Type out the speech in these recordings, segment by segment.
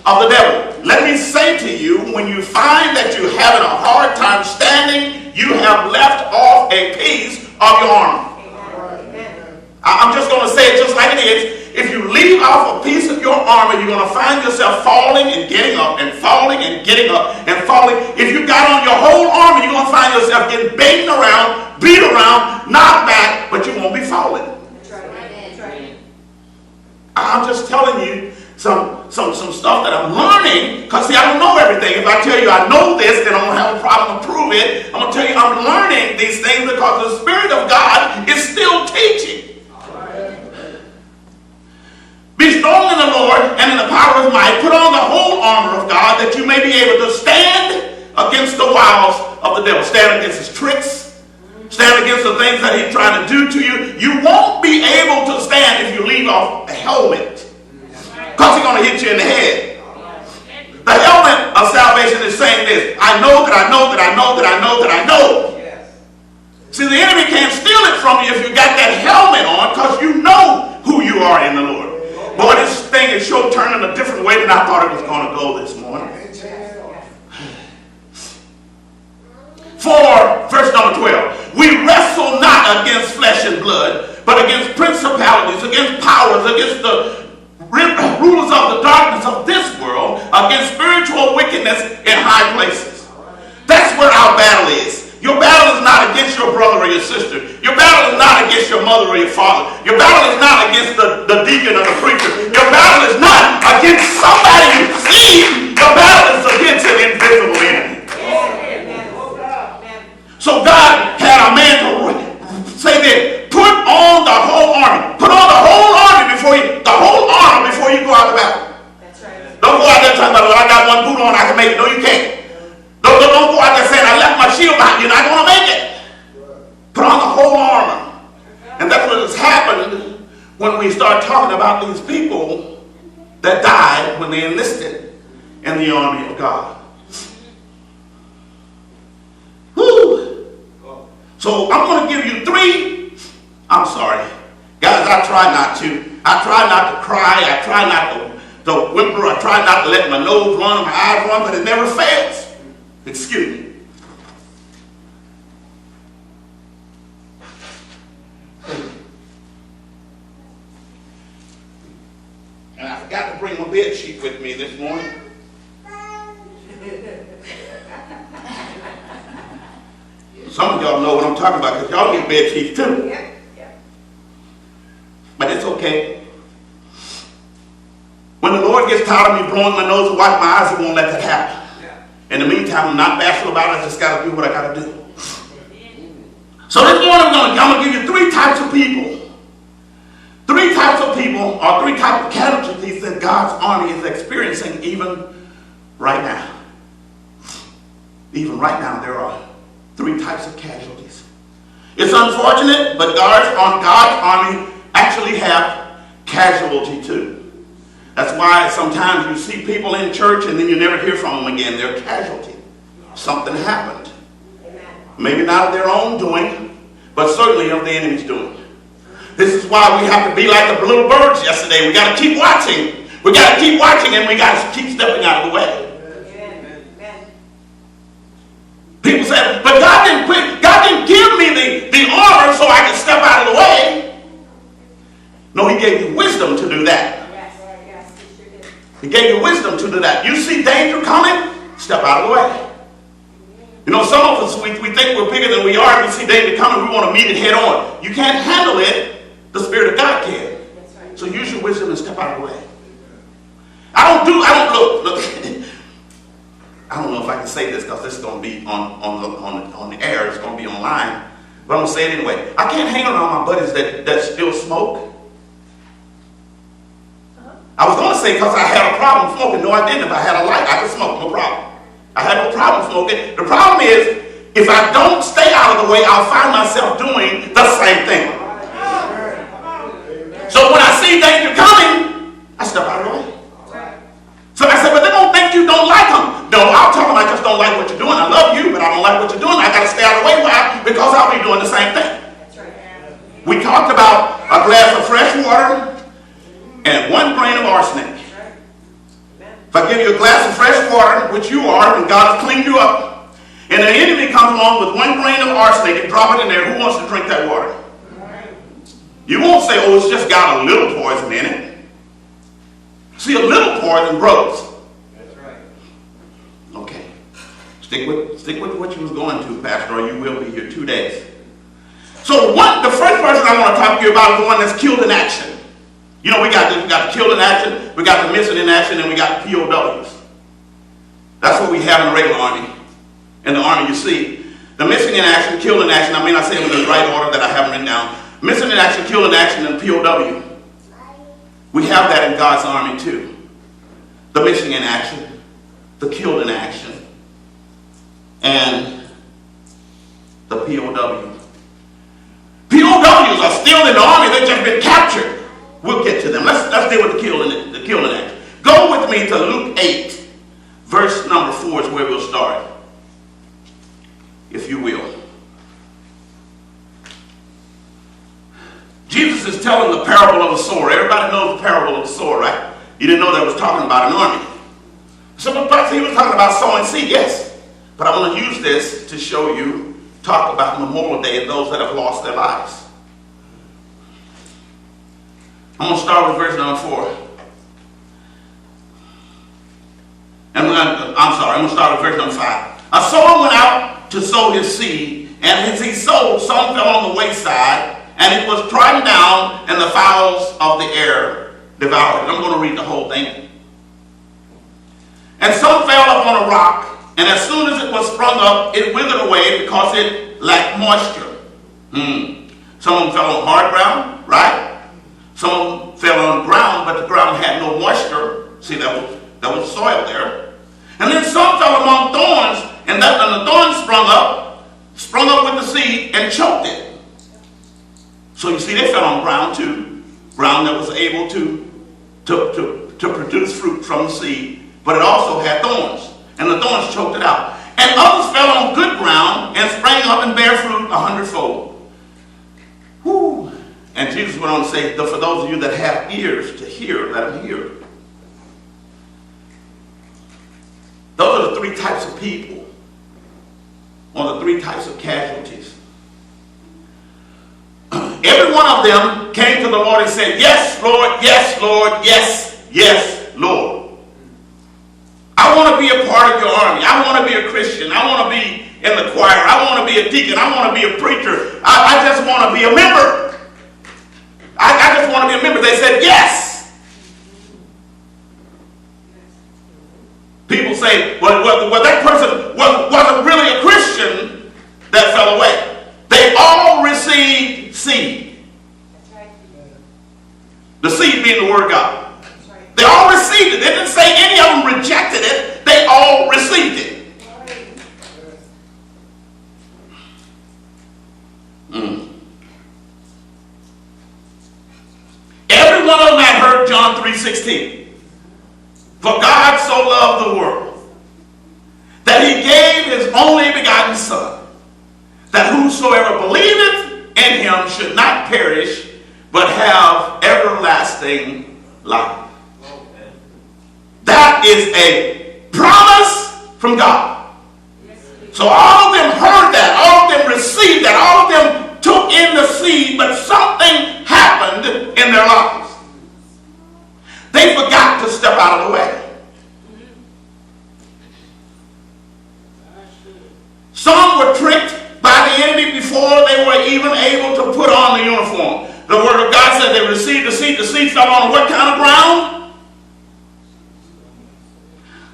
of the devil. Let me say to you, when you find that you're having a hard time standing, you have left off a piece of your armor. I'm just going to say it just like it is. If you leave off a piece of your armor, you're going to find yourself falling and getting up and falling and getting up and falling. If you got on your whole armor, you're going to find yourself getting beaten around, beat around, knocked back, but you won't be falling. That's right. I'm just telling you some stuff that I'm learning, because see, I don't know everything. If I tell you I know this, then I'm going to have a problem to prove it. I'm going to tell you I'm learning these things because the Spirit of God is still teaching. Be strong in the Lord and in the power of his might. Put on the whole armor of God that you may be able to stand against the wiles of the devil. Stand against his tricks. Stand against the things that he's trying to do to you. You won't be able to stand if you leave off a helmet, because he's going to hit you in the head. The helmet of salvation is saying this: I know that I know that I know that I know that I know. See, the enemy can't steal it from you if you got that helmet on, because you know who you are in the Lord. Boy, this thing is sure turning a different way than I thought it was going to go this morning. For verse number 12, we wrestle not against flesh and blood, but against principalities, against powers, against the rulers of the darkness of this world, against spiritual wickedness in high places. That's where our battle is. Your battle is not against your brother or your sister. Your battle is not against your mother or your father. Your battle is not against the deacon or the preacher. Your battle is not against somebody you see. Your battle is against an invisible enemy. So God had a man to say this: put on the whole armor. Put on the whole armor before you go out the battle. That's right. Don't go out there talking about, well, I got one boot on, I can make it. No, you can't. Don't go out there saying, I left my shield behind. You're not going to make it. Put on the whole armor. And that's what has happened when we start talking about these people that died when they enlisted in the army of God. Whew. So I'm going to give you three. I'm sorry. Guys, I try not to cry. I try not to whimper. I try not to let my nose run and my eyes run, but it never fails. Excuse me. And I forgot to bring my bed sheet with me this morning. Some of y'all know what I'm talking about, because y'all get bed sheets too. Yep. But it's okay. When the Lord gets tired of me blowing my nose and wiping my eyes, He won't let that happen. In the meantime, I'm not bashful about it. I just got to do what I got to do. So this morning, I'm going to give you three types of people. Three types of people, or three types of casualties that God's army is experiencing even right now. Even right now, there are three types of casualties. It's unfortunate, but God's army actually have casualty too. That's why sometimes you see people in church and then you never hear from them again. They're a casualty. Something happened. Maybe not of their own doing, but certainly of the enemy's doing. This is why we have to be like the little birds yesterday. We got to keep watching. We got to keep watching, and we got to keep stepping out of the way. People say, but God didn't give me the armor so I can step out of the way. No, He gave you wisdom to do that. He gave you wisdom to do that. You see danger coming, step out of the way. You know, some of us, we think we're bigger than we are. We see danger coming, we want to meet it head on. You can't handle it. The Spirit of God can. Right. So use your wisdom and step out of the way. I don't know if I can say this, because this is going to be on the air. It's going to be online. But I'm going to say it anyway. I can't hang around my buddies that still smoke. I was going to say because I had a problem smoking. No, I didn't. If I had a light, I could smoke. No problem. I had no problem smoking. The problem is, if I don't stay out of the way, I'll find myself doing the same thing. So when I see danger coming, I step out of the way. So I said, but they don't think you don't like them. No, I'll tell them I just don't like what you're doing. I love you, but I don't like what you're doing. I got to stay out of the way. Why? Because I'll be doing the same thing. We talked about a glass of fresh water and 1 grain of arsenic. If I give you a glass of fresh water, which you are, and God has cleaned you up, and the enemy comes along with 1 grain of arsenic and drop it in there, who wants to drink that water? You won't say, oh, it's just got a little poison in it. See, a little poison grows. That's right. Okay. Stick with what you was going to, Pastor, or you will be here 2 days. So the first person I want to talk to you about is the one that's killed in action. You know, we got the killed in action, we got the missing in action, and we got the POWs. That's what we have in the regular army. In the army, you see, the missing in action, killed in action, I may not say them in the right order that I have written down. Missing in action, killed in action, and POW. We have that in God's army too. The missing in action, the killed in action, and the POW. POWs are still in the army, they've just been captured. We'll get to them. Let's deal with the killed in action. Go with me to Luke 8, verse number 4 is where we'll start, if you will. Jesus is telling the parable of the sower. Everybody knows the parable of the sower, right? You didn't know that was talking about an army. So he was talking about sowing seed, yes. But I want to use this to show you, talk about Memorial Day and those that have lost their lives. I'm going to start with verse number 4. I'm going to start with verse number 5. A sower went out to sow his seed, and as he sowed, some fell on the wayside, and it was trodden down, and the fowls of the air devoured it. I'm going to read the whole thing. And some fell upon a rock, and as soon as it was sprung up, it withered away because it lacked moisture. Some of them fell on hard ground, right? Some of them fell on ground, but the ground had no moisture. See, that was soil there. And then some fell among thorns, and the thorns sprung up with the seed and choked it. So you see, they fell on ground too, ground that was able to produce fruit from the seed, but it also had thorns, and the thorns choked it out. And others fell on good ground and sprang up and bare fruit 100-fold. Whew. And Jesus went on to say, for those of you that have ears to hear, let them hear. Those are the 3 types of people, or the 3 types of casualties. Every one of them came to the Lord and said, yes, Lord, yes, Lord, yes, yes, Lord. I want to be a part of your army. I want to be a Christian. I want to be in the choir. I want to be a deacon. I want to be a preacher. I just want to be a member. I just want to be a member. They said yes. People say, well that person wasn't really a Christian that fell away. They all received seed. The seed being the word of God. They all received it. They didn't say any of them rejected it. They all received it. Every one of them had heard John 3:16. For God so loved the world that he gave his only begotten Son, that whosoever believeth in him should not perish, but have everlasting life. That is a promise from God. So all of them heard that, all of them received that, all of them took in the seed, but something happened in their lives. They forgot to step out of the way. Some were tricked by the enemy before they were even able to put on the uniform. The word of God said they received the seed. The seed fell on what kind of ground?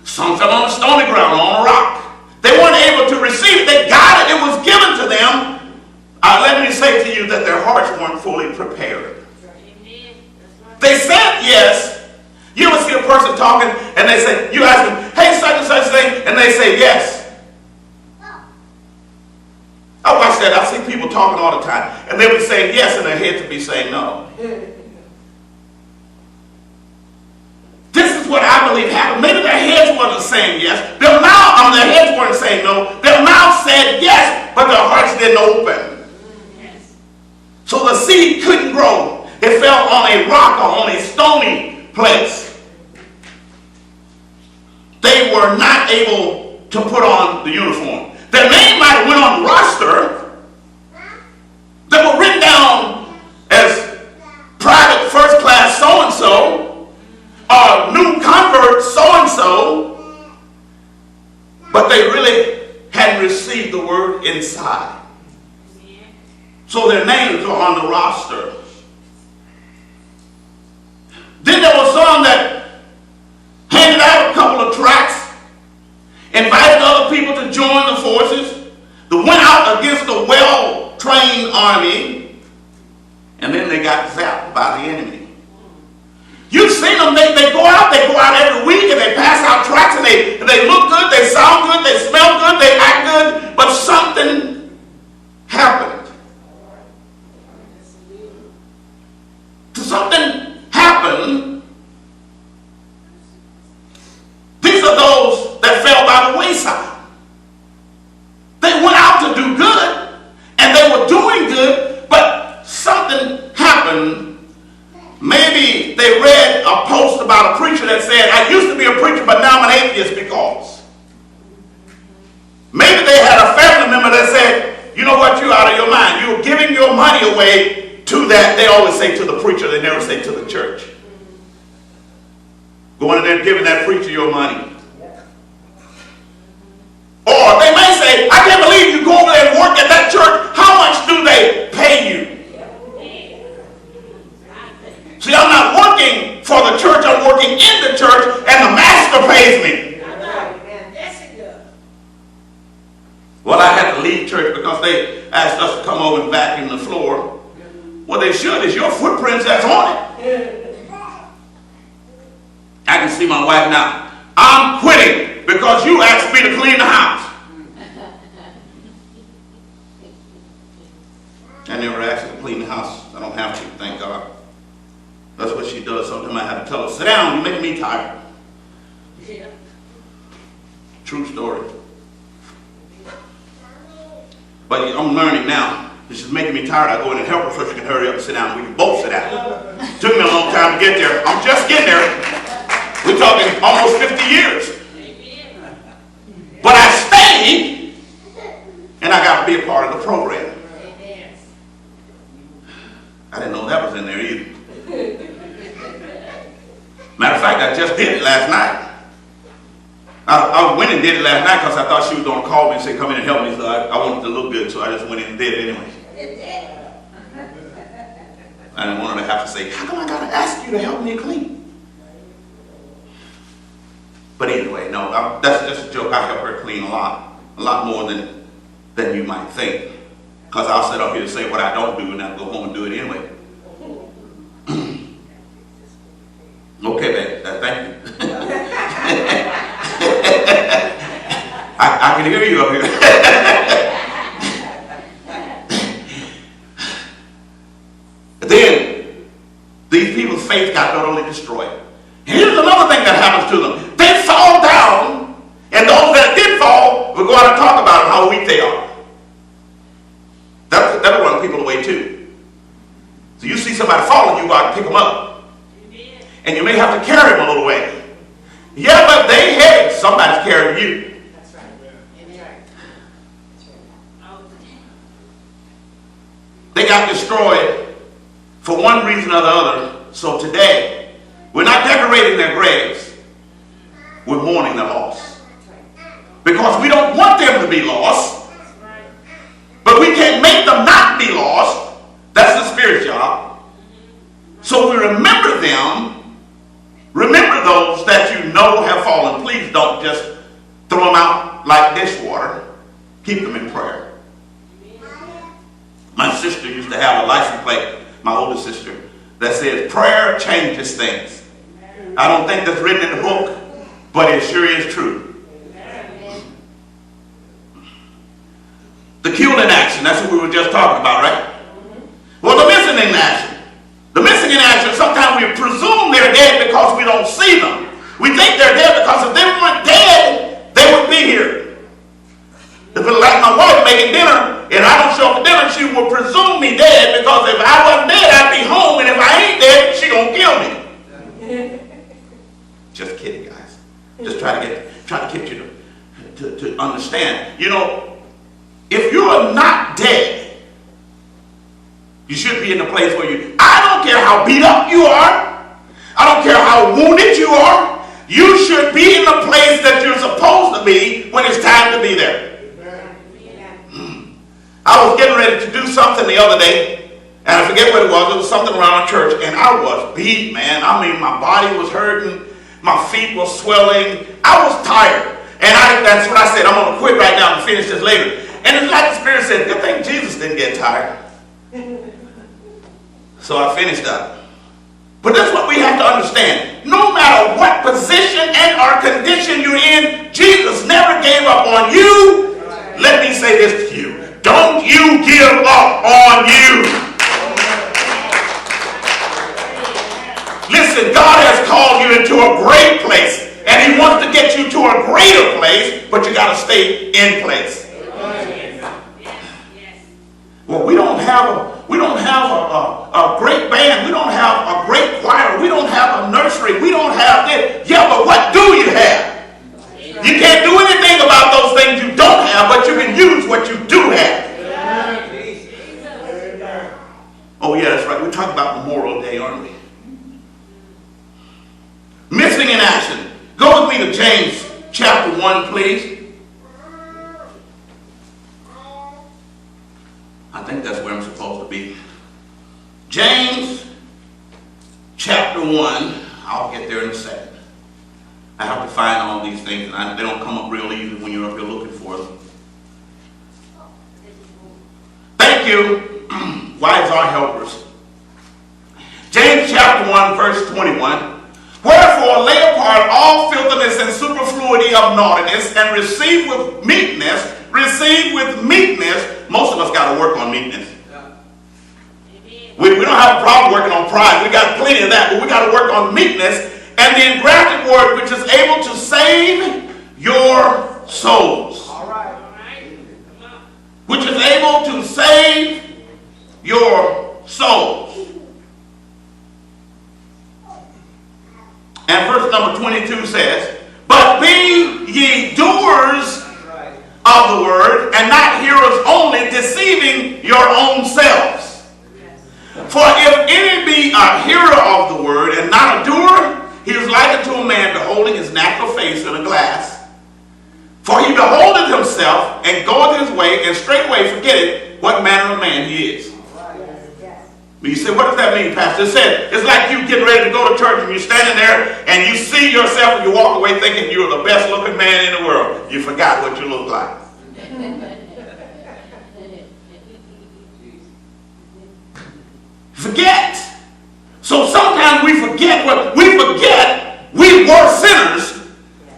Some fell on a stony ground, on a rock. They weren't able to receive it. They got it. It was given to them. Let me say to you that their hearts weren't fully prepared. They said yes. You ever see a person talking and they say, you ask them, hey, such and such thing, and they say yes. I watch that. I see people talking all the time, and they would say yes, and their heads would be saying no. This is what I believe happened. Maybe their heads wasn't saying yes. Their heads weren't saying no. Their mouth said yes, but their hearts didn't open. Yes. So the seed couldn't grow. It fell on a rock or on a stony place. they were not able to put on the uniform. Their name might have went on the roster. They were written down as private first class so-and-so, or new convert so-and-so, but they really hadn't received the word inside. So their names were on the roster. Then there was some that handed out a couple of tracts, invited other people to join the forces, that went out against a well-trained army, and then they got zapped by the enemy. You've seen them, they go out every week, and they pass out tracts, and they look good, they sound good, they smell good, they act good, but something happened. Something happened. These are those that fell by the wayside. They went out to do good, and they were doing good, but something happened. Maybe they read a post about a preacher that said, I used to be a preacher, but now I'm an atheist because. Maybe they had a family member that said, you know what, you're out of your mind. You're giving your money away to that. They always say to the preacher, they never say to the church. Going in there and giving that preacher your money. Or they may say, I can't believe you go over there and work at that church. How much do they pay you? See, I'm not working for the church, I'm working in the church, and the master pays me. Well, I had to leave church because they asked us to come over and vacuum the floor. What they should is your footprints that's on it. I can see my wife now. I'm quitting because you asked me to clean the house. I never asked her to clean the house. I don't have to, thank God. That's what she does. Sometimes I have to tell her, sit down, you make me tired. Yeah. True story. But I'm learning now. She's making me tired. I go in and help her so she can hurry up and sit down. We can both sit down. Took me a long time to get there. I'm just getting there. We're talking almost 50 years. But I stayed, and I got to be a part of the program. I didn't know that was in there either. Matter of fact, I just did it last night. I went and did it last night because I thought she was going to call me and say, come in and help me. So I wanted to look good, so I just went in and did it anyway. I didn't want her to have to say, how come I got to ask you to help me clean? But anyway, no, that's just a joke. I help her clean a lot more than you might think. Because I'll sit up here and say what I don't do, and I'll go home and do it anyway. Okay, babe, thank you. I can hear you up here. Then, these people's faith got totally destroyed. And here's another thing that happens to them. They fall down, and those that did fall will go out and talk about how weak they are. That'll run people away too. So you see somebody falling, you go out and pick them up. And you may have to carry them a little way. Yeah, but they heavy. Somebody's carrying you. That's right. They got destroyed for one reason or the other. So today, we're not decorating their graves. We're mourning their loss. Because we don't want them to be lost. But we can't make them not be lost. That's the Spirit's job. So we remember them. Remember those that you know have fallen. Please don't just throw them out like dishwater. Keep them in prayer. My sister used to have a license plate, my older sister, that says, prayer changes things. I don't think that's written in the book, but it sure is true. The killed in action, that's what we were just talking about, right? Well, the missing in action. The missing in action, sometimes we presume they're dead because we don't see them. We think they're dead because if they weren't dead, they would be here. If it's like my wife making dinner and I don't show up for dinner, she will presume me dead because if I wasn't dead, I'd be home, and if I ain't dead, she gonna kill me. Just kidding, guys. Just try to try to get you to understand. You know, if you're not dead, you should be in the place where I don't care how beat up you are. I don't care how wounded you are. You should be in the place that you're supposed to be when it's time to be there. I was getting ready to do something the other day, and I forget what it was. It was something around a church, and I was beat, man. I mean, my body was hurting. My feet were swelling. I was tired. And that's what I said. I'm going to quit right now and finish this later. And it's like the Spirit said, good thing Jesus didn't get tired. So I finished up. But that's what we have to understand. No matter what position and or condition you're in, Jesus never gave up on you. Let me say this to you. Don't you give up on you. Listen, God has called you into a great place, and He wants to get you to a greater place, but you got to stay in place. Well, we don't have a great band. We don't have a great choir. We don't have a nursery. We don't have this. Yeah, but what do you have? You can't do anything about those things you don't have, but you can use what you do have. Oh, yeah, that's right. We're talking about Memorial Day, aren't we? Missing in action. Go with me to James chapter 1, please. I think that's where I'm supposed to be. James chapter 1. I'll get there in a second. I have to find all these things, and they don't come up real easy when you're up here looking for them. Thank you. Wives are helpers. James chapter 1, verse 21. Wherefore lay apart all filthiness and superfluity of naughtiness, and receive with meekness. Most of us got to work on meekness. We don't have a problem working on pride. We got plenty of that, but we got to work on meekness and the engrafted word, which is able to save your souls. All right. Which is able to save your souls. And verse number 22 says, but be ye doers of the word, and not hearers only, deceiving your own selves. For if any be a hearer of the word and not a doer, he is like unto a man beholding his natural face in a glass. For he beholdeth himself, and goeth his way, and straightway forgetteth what manner of man he is. But you say, what does that mean, Pastor? It said, it's like you getting ready to go to church, and you're standing there, and you see yourself, and you walk away thinking you're the best looking man in the world. You forgot what you look like. Forget. So sometimes we forget we were sinners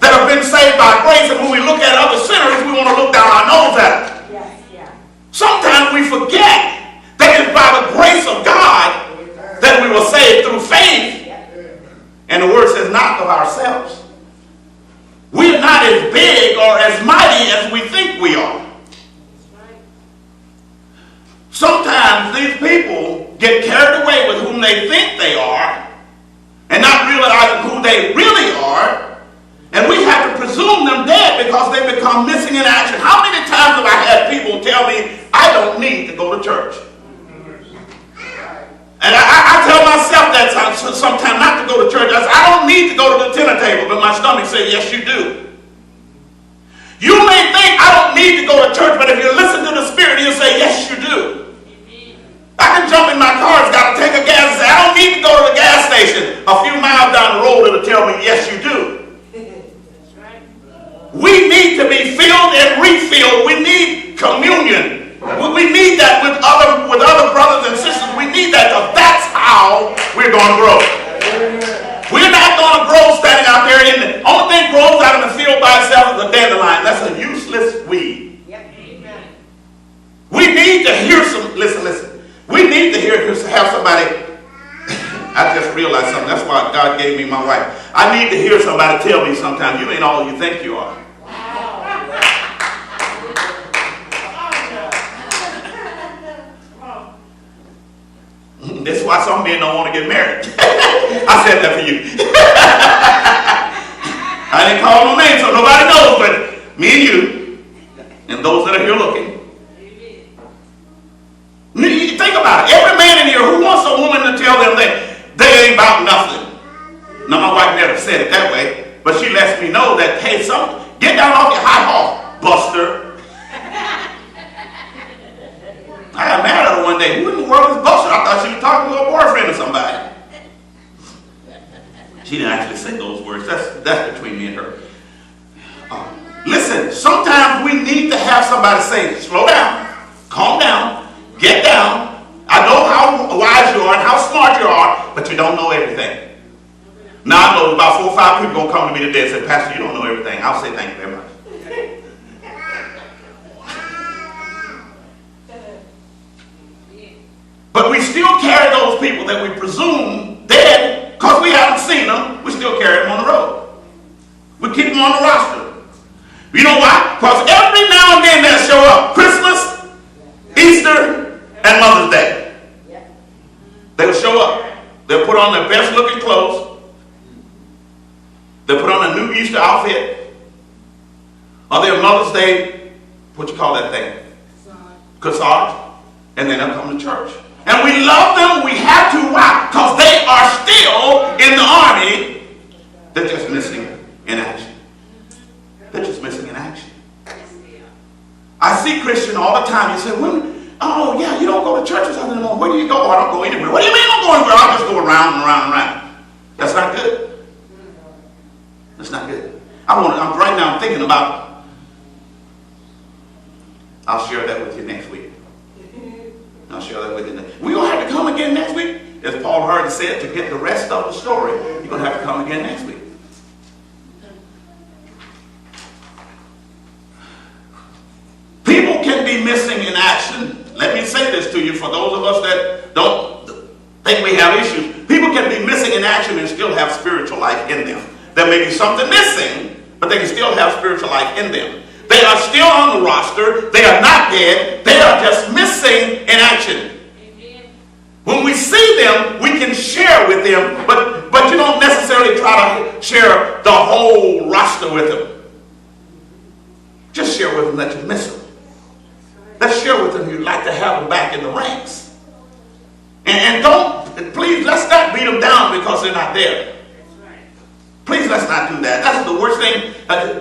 that have been saved by grace, and when we look at other sinners, we want to look down our nose at them. Yes. Sometimes we forget that it's by the grace of God that we were saved through faith. And the word says not of ourselves. We are not as big or as mighty as we think we are. Sometimes these people get carried away with whom they think they are and not realizing who they really are. And we have to presume them dead because they become missing in action. How many times have I had people tell me, I don't need to go to church? And I tell myself that sometimes not to go to church. I don't need to go to the dinner table, but my stomach says, yes, you do. You may think I don't need to go to church, but if you listen to the Spirit, He'll say, yes, you do. I can jump in my car, it's got to take a gas and say, I don't need to go to the gas station. A few miles down the road, it'll tell me, yes, you do. That's right. We need to be filled and refilled. We need communion. We need that with other brothers and sisters. We need that because that's how we're going to grow. We're not going to grow standing out there. The only thing grows out in the field by itself is a dandelion. That's a useless weed. Yep. We need to hear some, listen. We need to have somebody, I just realized something. That's why God gave me my wife. I need to hear somebody tell me sometimes, you ain't all you think you are. That's why some men don't want to get married. I said that for you. I didn't call no names, so nobody knows, but me and you, and those that are here looking. Think about it. Every man in here who wants a woman to tell them that they ain't about nothing. Now, my wife never said it that way, but she lets me know that, hey, get down off your high horse, Buster. I got mad at her one day. Who in the world is Buster? I thought she was talking to her boyfriend or somebody. She didn't actually say those words. That's between me and her. Listen, sometimes we need to have somebody say, slow down, calm down, get down. I know how wise you are and how smart you are, but you don't know everything. Now I know about 4 or 5 people going to come to me today and say, Pastor, you don't know everything. I'll say thank you very much. But we still carry those people that we presume dead because we haven't seen them. We still carry them on the road. We keep them on the roster. You know why? Because every now and then they'll show up. Christmas, Easter, and Mother's Day. They will show up. They'll put on their best looking clothes. They'll put on a new Easter outfit. Or their Mother's Day, what you call that thing? Corsage. And then they'll come to church. And we love them. We have to. Why? Because they are still in the army. They're just missing in action. They're just missing in action. I see Christians all the time. You say, oh yeah, you don't go to churches anymore. Where do you go? Oh, I don't go anywhere. What do you mean I don't go anywhere? I'll just go around and around and around. That's not good. That's not good. Right now I'm thinking about, I'll share that with you next week. I'll share that with you next week. We're going to have to come again next week. As Paul Harden said, to get the rest of the story, you're going to have to come again next week. People can be missing in action. Let me say this to you for those of us that don't think we have issues. People can be missing in action and still have spiritual life in them. There may be something missing, but they can still have spiritual life in them. They are still on the roster. They are not dead. They are just missing in action. Amen. When we see them, we can share with them, but you don't necessarily try to share the whole roster with them. Just share with them that you miss them. Let's share with them you'd like to have them back in the ranks. And please, let's not beat them down because they're not there. Please, let's not do that. That's the worst thing.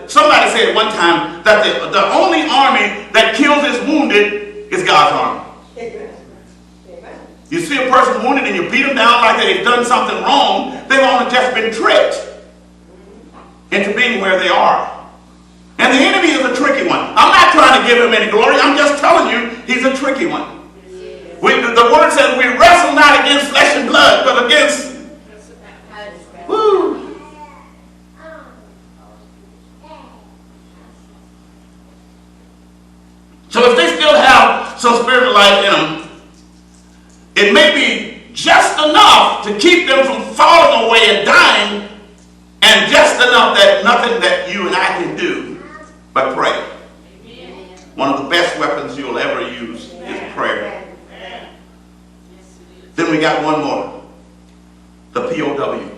Somebody said one time that the only army that kills its wounded is God's army. You see a person wounded and you beat them down like they've done something wrong, they've only just been tricked into being where they are. And the enemy is a tricky one. I'm not trying to give him any glory. I'm just telling you he's a tricky one. The word says we wrestle not against flesh and blood, but against... Woo. So if they still have some spiritual life in them, it may be just enough to keep them from falling away and dying, and just enough that nothing that you and I can do but pray. Amen. One of the best weapons you'll ever use is prayer. Amen. Then we got one more. The POW.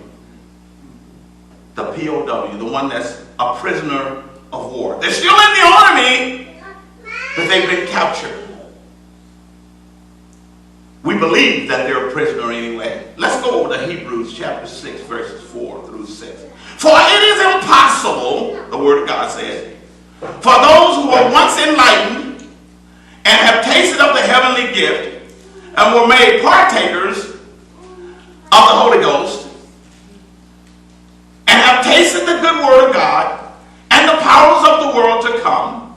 The POW, the one that's a prisoner of war. They're still in the army, but they've been captured. We believe that they're a prisoner anyway. Let's go over to Hebrews chapter 6, verses 4 through 6. For it is impossible, the word of God says, for those who were once enlightened and have tasted of the heavenly gift and were made partakers of the Holy Ghost and have tasted the good word of God and the powers of the world to come,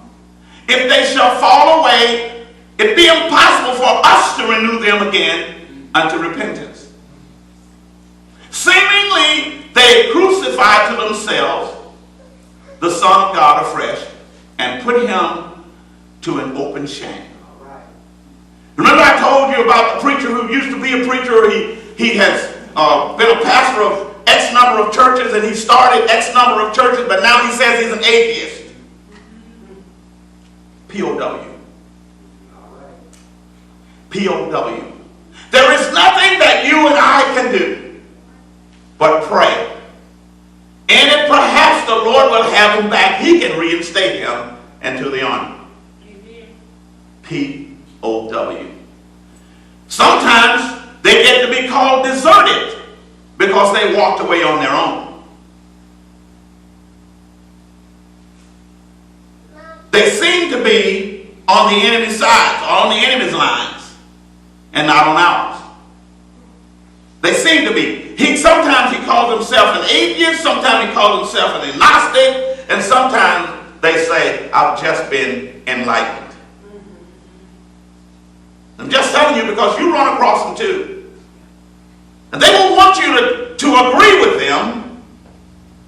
if they shall fall away, it be impossible for us to renew them again unto repentance. Seemingly, they crucified to themselves the Son of God afresh and put him to an open shame. Remember I told you about the preacher who used to be a preacher. He has been a pastor of X number of churches, and he started X number of churches, but now he says he's an atheist. POW. POW. There is nothing that you and I can do but pray. And it perhaps the the Lord will have him back, he can reinstate him into the army. P-O-W. Sometimes they get to be called deserted because they walked away on their own. They seem to be on the enemy's sides, or on the enemy's lines, and not on ours. They seem to be. Sometimes he calls himself an atheist, sometimes he calls himself an agnostic, and sometimes they say, I've just been enlightened. I'm just telling you because you run across them too. And they won't want you to agree with them,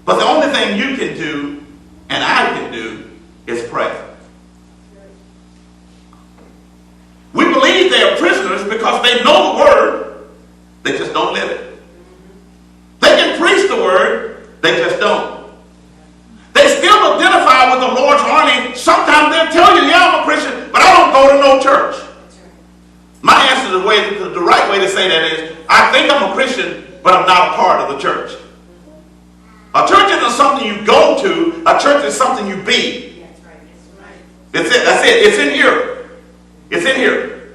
but the only thing you can do, and I can do, is pray. We believe they are prisoners because they know the word, they just don't live it. They can preach the word, they just don't. They still identify with the Lord's army. Sometimes they'll tell you, yeah, I'm a Christian, but I don't go to no church. My answer, the right way to say that is, I think I'm a Christian, but I'm not a part of the church. A church isn't something you go to, a church is something you be. That's it, that's it, it's in here. It's in here.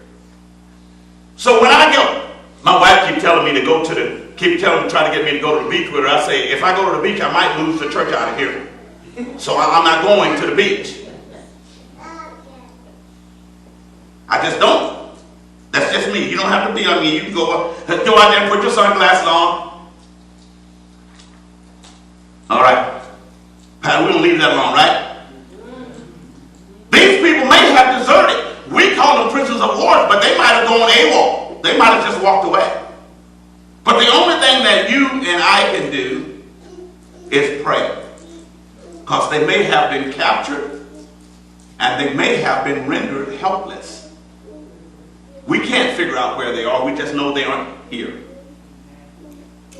So when I go, my wife keeps telling me to go to the, trying to get me to go to the beach with her. I say, if I go to the beach, I might lose the church out of here. So I'm not going to the beach. I just don't. That's just me. You don't have to be on me. You can go out there and put your sunglasses on. All right. We don't leave that alone, right? These people may have deserted. We call them prisoners of war, but they might have gone AWOL. They might have just walked away. But the only thing that you and I can do is pray. Because they may have been captured and they may have been rendered helpless. We can't figure out where they are. We just know they aren't here.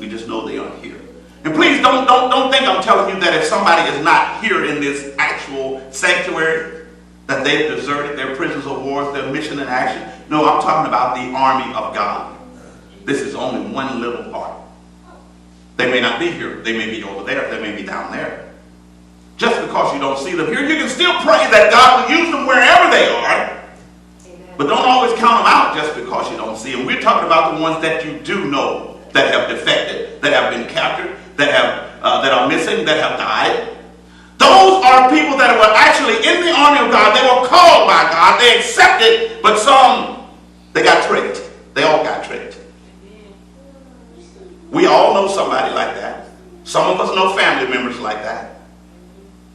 We just know they aren't here. And please don't think I'm telling you that if somebody is not here in this actual sanctuary, that they've deserted their prisoners of war, their mission in action. No, I'm talking about the army of God. This is only one little part. They may not be here. They may be over there. They may be down there. Just because you don't see them here, you can still pray that God will use them wherever they are. Amen. But don't always count them out just because you don't see them. We're talking about the ones that you do know that have defected, that have been captured, that are missing, that have died. Those are people that were actually in the army of God. They were called by God. They accepted, but some, they got tricked. They all got tricked. We all know somebody like that. Some of us know family members like that.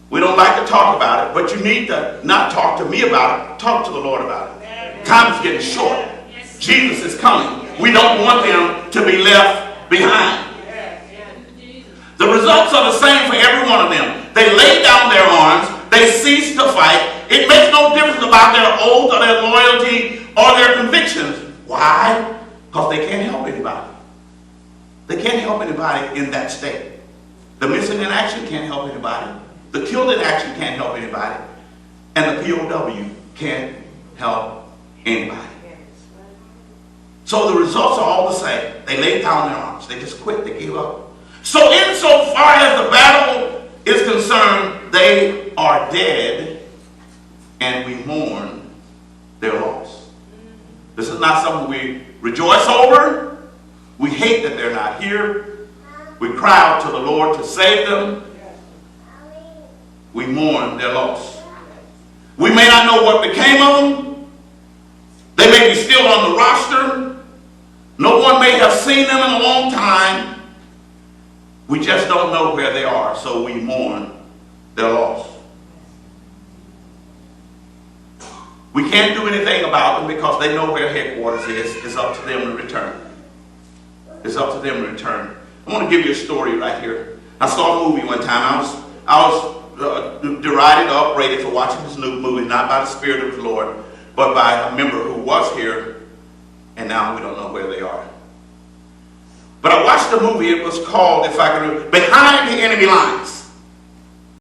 We don't like to talk about it, but you need to not talk to me about it. Talk to the Lord about it. Time is getting short. Jesus is coming. We don't want them to be left behind. The results are the same for every one of them. They lay down their arms. They cease to fight. It makes no difference about their oath or their loyalty or their convictions. Why? Because they can't help anybody. They can't help anybody in that state. The missing in action can't help anybody. The killed in action can't help anybody. And the POW can't help anybody. So the results are all the same. They laid down their arms. They just quit. They gave up. So insofar as the battle is concerned, they are dead and we mourn their loss. This is not something we rejoice over. We hate that they're not here. We cry out to the Lord to save them. We mourn their loss. We may not know what became of them. They may be still on the roster. No one may have seen them in a long time. We just don't know where they are, so we mourn their loss. We can't do anything about them because they know where headquarters is. It's up to them to return. It's up to them to return. I want to give you a story right here. I saw a movie one time. I was derided or upbraided for watching this new movie, not by the Spirit of the Lord, but by a member who was here, and now we don't know where they are. But I watched the movie. It was called, if I can remember, Behind the Enemy Lines.